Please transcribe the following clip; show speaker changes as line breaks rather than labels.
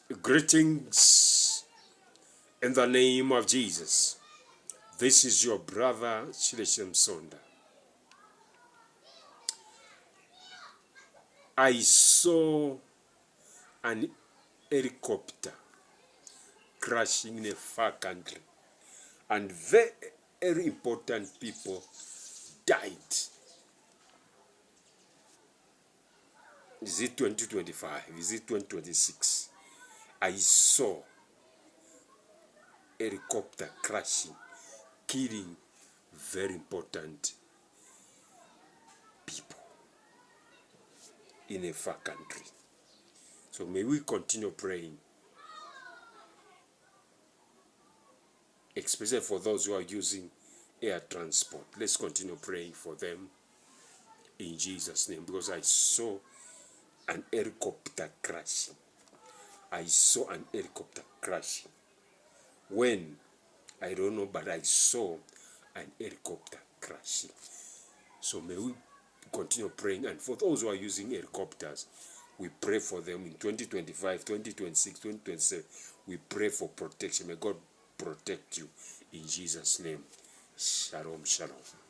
Greetings in the name of Jesus. This is your brother Shileshem Sonda. I saw an helicopter crashing in a far country, and very important people died. Is it 2025? Is it 2026? I saw helicopter crashing, killing very important people in a far country. So may we continue praying, especially for those who are using air transport. Let's continue praying for them in Jesus' name, because I saw an helicopter crashing. I saw an helicopter crashing. When? I don't know, but I saw an helicopter crashing. So may we continue praying. And for those who are using helicopters, we pray for them in 2025, 2026, 2027. We pray for protection. May God protect you in Jesus' name. Shalom, shalom.